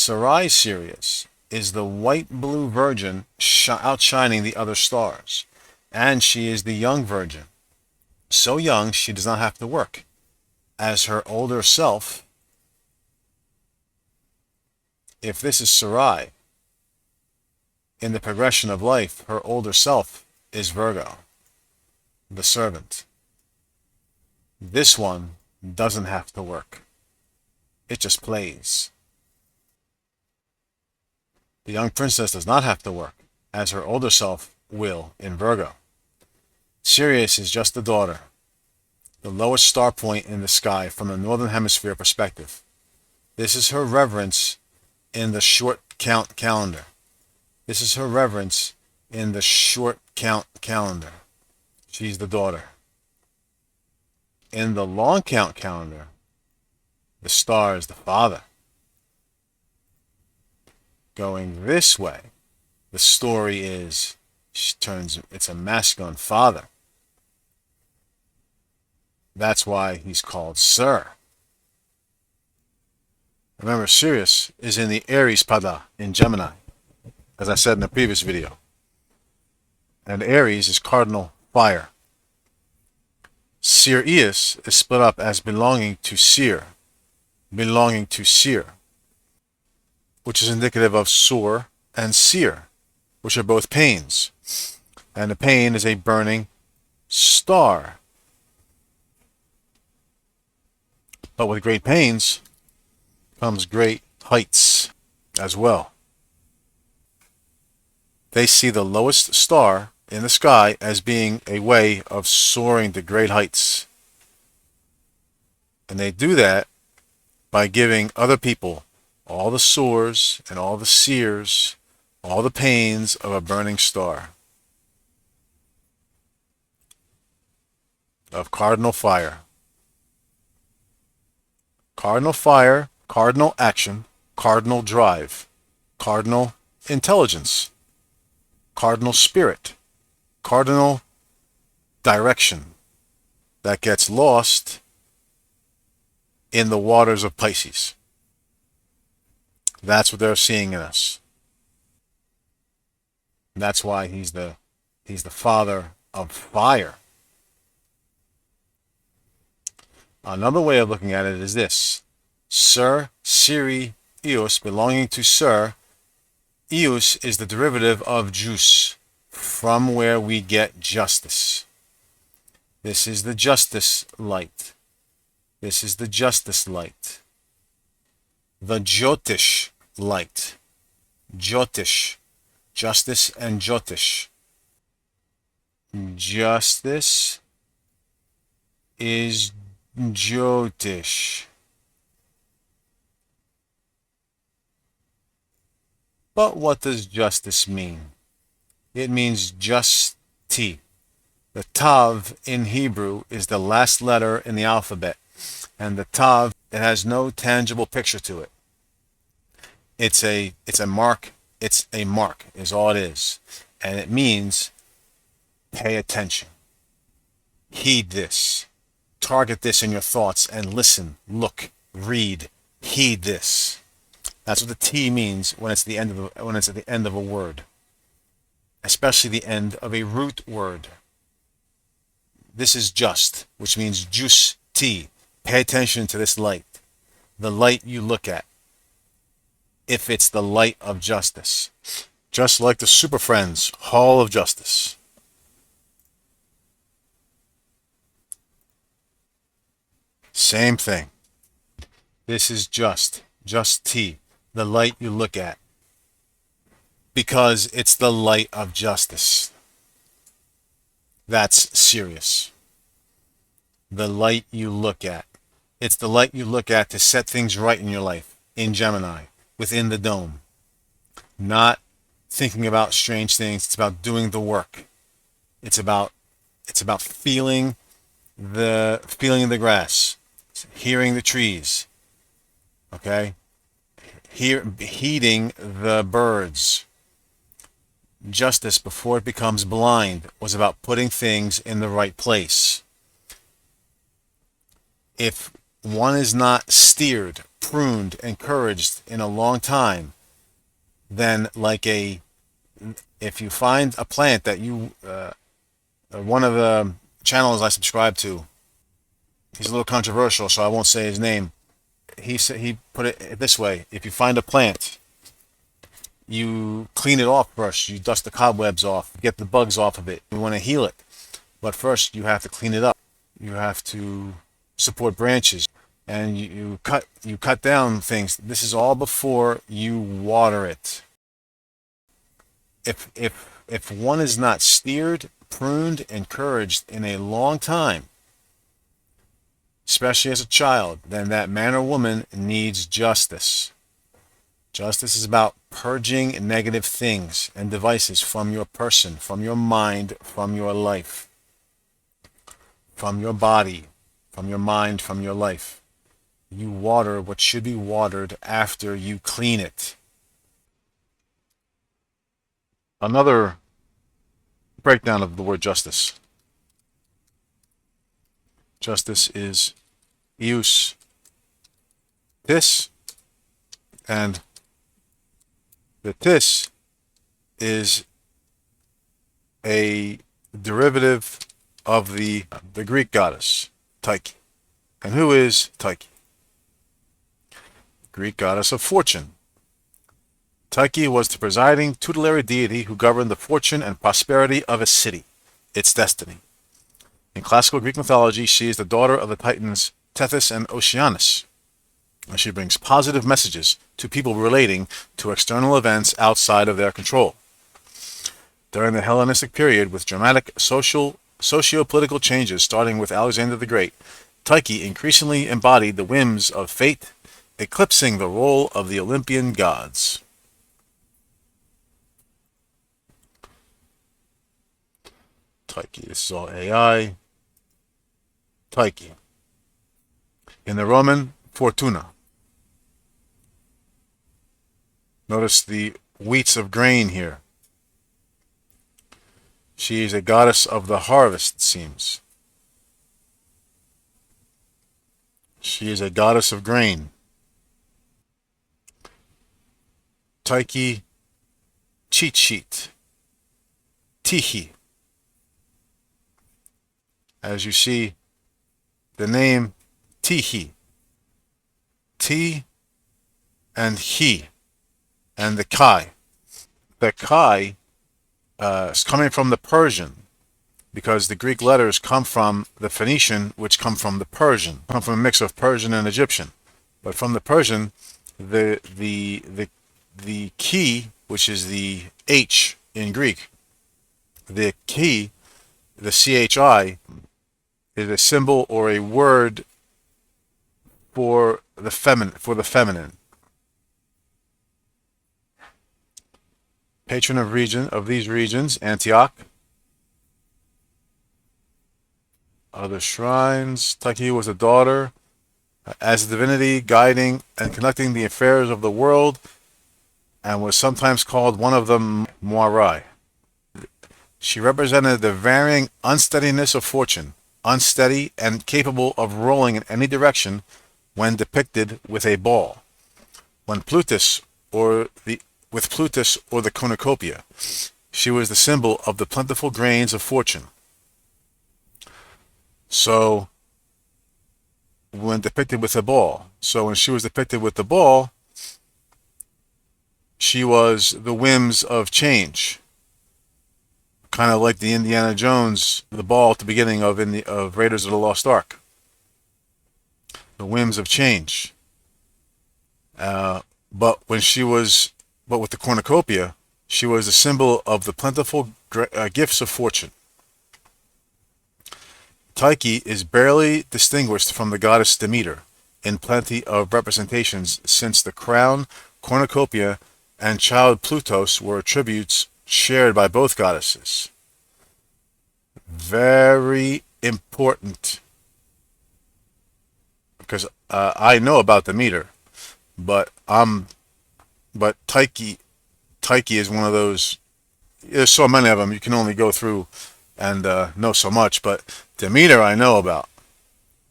Sarai Sirius is the white-blue virgin outshining the other stars, and she is the young virgin, so young she does not have to work, as her older self. If this is Sarai, in the progression of life, her older self is Virgo, the servant. This one doesn't have to work. It just plays. The young princess does not have to work, as her older self will in Virgo. Sirius is just the daughter, the lowest star point in the sky from the northern hemisphere perspective. This is her reverence in the short count calendar. This is her reverence in the short count calendar. She's the daughter. In the long count calendar, the star is the father. Going this way, the story is it's a masculine father. That's why he's called Sir. Remember, Sirius is in the Aries Pada in Gemini, as I said in the previous video. And Aries is cardinal fire. Sirius is split up as belonging to Seer, which is indicative of Sur and Seer, which are both pains. And the pain is a burning star. But with great pains comes great heights as well. They see the lowest star in the sky as being a way of soaring to great heights. And they do that by giving other people all the sores and all the sears, all the pains of a burning star, of cardinal fire. Cardinal fire, cardinal action, cardinal drive, cardinal intelligence, cardinal spirit, cardinal direction that gets lost in the waters of Pisces. That's what they're seeing in us. That's why he's the father of fire. Another way of looking at it is this. Sir, Siri, Eos, belonging to Sir. Eos is the derivative of jus, from where we get justice. This is the justice light. This is the justice light. The Jyotish light. Jyotish. Justice and Jyotish. Justice is Jyotish. But what does justice mean? It means just-ti. The tav in Hebrew is the last letter in the alphabet, and the tav, it has no tangible picture to it. It's a mark. It's a mark is all it is, and it means pay attention. Heed this. Target this in your thoughts and listen, look, read, heed this. That's what the T means when it's at the end of a word, especially the end of a root word. This is just, which means juice T. Pay attention to this light, the light you look at. If it's the light of justice, just like the Super Friends Hall of Justice. Same thing. This is just T, the light you look at, because it's the light of justice. That's Sirius. The light you look at. It's the light you look at to set things right in your life, in Gemini, within the dome. Not thinking about strange things. It's about doing the work. It's about feeling the grass, hearing the trees. Okay? Heeding the birds. Justice, before it becomes blind, was about putting things in the right place. If one is not steered pruned, encouraged in a long time, then if you find a plant that one of the channels I subscribe to, he's a little controversial, so I won't say his name. He put it this way: if you find a plant, you clean it off first. You dust the cobwebs off, get the bugs off of it. You want to heal it, but first you have to clean it up. You have to support branches, and you cut down things. This is all before you water it. If one is not steered, pruned, encouraged in a long time, especially as a child, then that man or woman needs justice. Justice is about purging negative things and devices from your person, from your mind, from your life, from your body, from your mind, from your life. You water what should be watered after you clean it. Another breakdown of the word justice. Justice is ius tis, and the tis is a derivative of the Greek goddess, Tyche. And who is Tyche? Greek goddess of fortune. Tyche was the presiding tutelary deity who governed the fortune and prosperity of a city, its destiny. In classical Greek mythology, she is the daughter of the Titans Tethys and Oceanus, and she brings positive messages to people relating to external events outside of their control. During the Hellenistic period, with dramatic socio-political changes starting with Alexander the Great, Tyche increasingly embodied the whims of fate, eclipsing the role of the Olympian gods. Tyche, this is all AI. Tyche. In the Roman, Fortuna. Notice the wheats of grain here. She is a goddess of the harvest, it seems. She is a goddess of grain. Tyche, cheat sheet. Tyche. As you see, the name Tyche. T and he, and the Chi. The Chi is coming from the Persian, because the Greek letters come from the Phoenician, which come from the Persian, come from a mix of Persian and Egyptian. But from the Persian, the key, which is the H in Greek, the key, the CHI, is a symbol or a word for the feminine. Patron of these regions, Antioch. Other shrines. Tyche was a daughter, as a divinity guiding and conducting the affairs of the world, and was sometimes called one of the Moirai. She represented the varying unsteadiness of fortune, unsteady and capable of rolling in any direction when depicted with a ball. With Plutus or the cornucopia, she was the symbol of the plentiful grains of fortune. So, when depicted with a ball. So when she was depicted with the ball, she was the whims of change. Kind of like the Indiana Jones, the ball at the beginning of Raiders of the Lost Ark. The whims of change. But with the cornucopia, she was a symbol of the plentiful gifts of fortune. Tyche is barely distinguished from the goddess Demeter in plenty of representations, since the crown, cornucopia, and child Plutos were attributes shared by both goddesses. Very important, because I know about Demeter, but Tyche is one of those. There's so many of them, you can only go through and know so much. But Demeter I know about.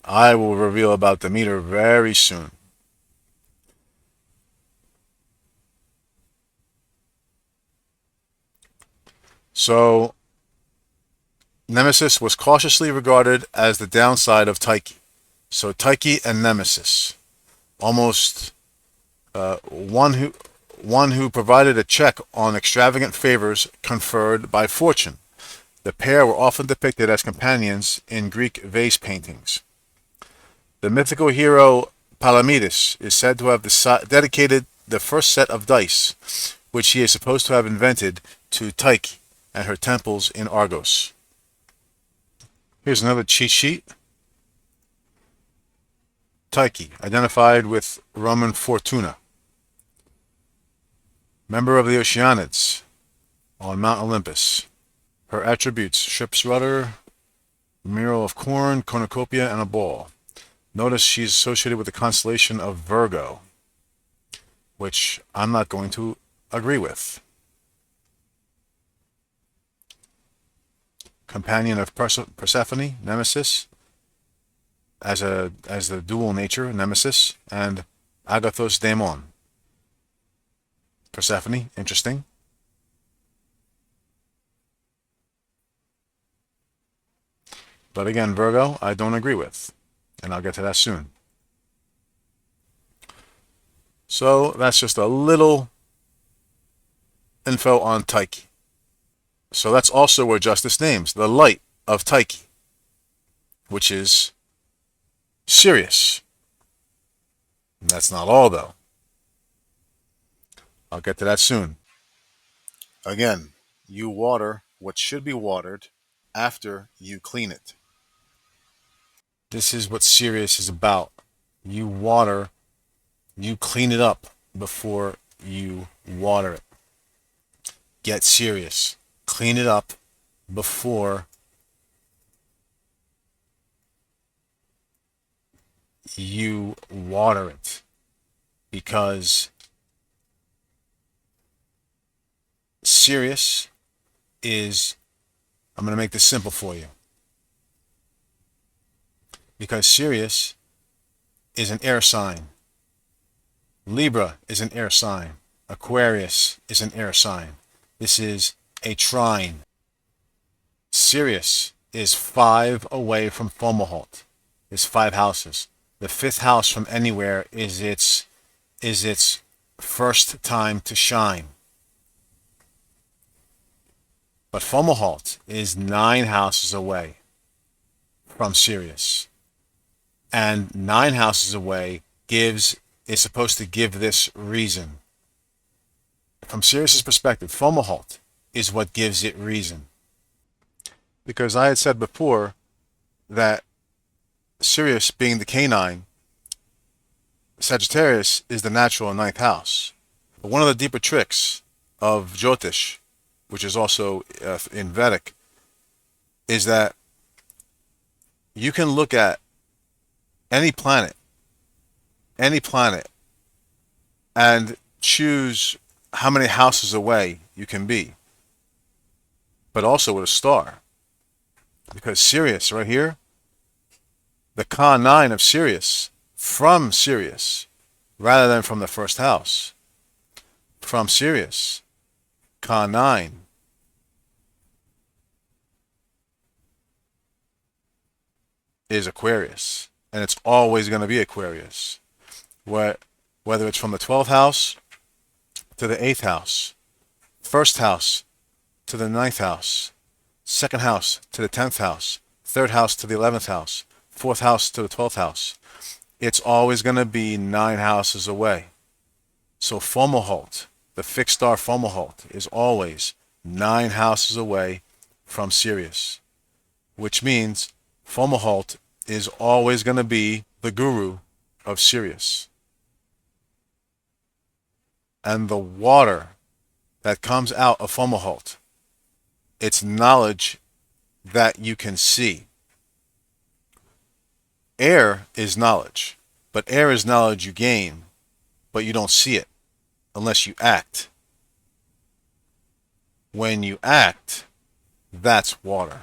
I will reveal about Demeter very soon. So Nemesis was cautiously regarded as the downside of Tyche. So Tyche and Nemesis, almost one who provided a check on extravagant favors conferred by fortune. The pair were often depicted as companions in Greek vase paintings. The mythical hero Palamedes is said to have dedicated the first set of dice, which he is supposed to have invented, to Tyche and her temples in Argos. Here's another cheat sheet. Tyche, identified with Roman Fortuna. Member of the Oceanids on Mount Olympus. Her attributes: ship's rudder, mural of corn, cornucopia, and a ball. Notice she's associated with the constellation of Virgo, which I'm not going to agree with. Companion of Persephone, Nemesis, as the dual nature, Nemesis, and Agathos Daemon. Persephone, interesting. But again, Virgo, I don't agree with, and I'll get to that soon. So that's just a little info on Tyche. So that's also where Justice names the light of Tyche, which is Sirius. And that's not all, though. I'll get to that soon. Again, you water what should be watered after you clean it. This is what Sirius is about. You water, you clean it up before you water it. Get serious. Clean it up before you water it. Because Sirius is, I'm going to make this simple for you. Because Sirius is an air sign. Libra is an air sign. Aquarius is an air sign. This is a trine. Sirius is 5 away from Fomalhaut. Is 5 houses. The 5th house from anywhere is its first time to shine. But Fomalhaut is 9 houses away from Sirius. And 9 houses away is supposed to give this reason. From Sirius's perspective, Fomalhaut is what gives it reason. Because I had said before that Sirius being the canine, Sagittarius is the natural 9th house. But one of the deeper tricks of Jyotish, which is also in Vedic, is that you can look at any planet, and choose how many houses away you can be, but also with a star. Because Sirius, right here, the Ka9 of Sirius, from Sirius, rather than from the 1st house, from Sirius, Ka9, is Aquarius. And it's always going to be Aquarius. Whether it's from the 12th house to the 8th house, 1st house to the 9th house, 2nd house to the 10th house, 3rd house to the 11th house, 4th house to the 12th house. It's always going to be 9 houses away. So Fomalhaut, the fixed star Fomalhaut, is always 9 houses away from Sirius. Which means Fomalhaut is always going to be the guru of Sirius. And the water that comes out of Fomalhaut, it's knowledge that you can see. Air is knowledge, but air is knowledge you gain, but you don't see it unless you act. When you act, that's water.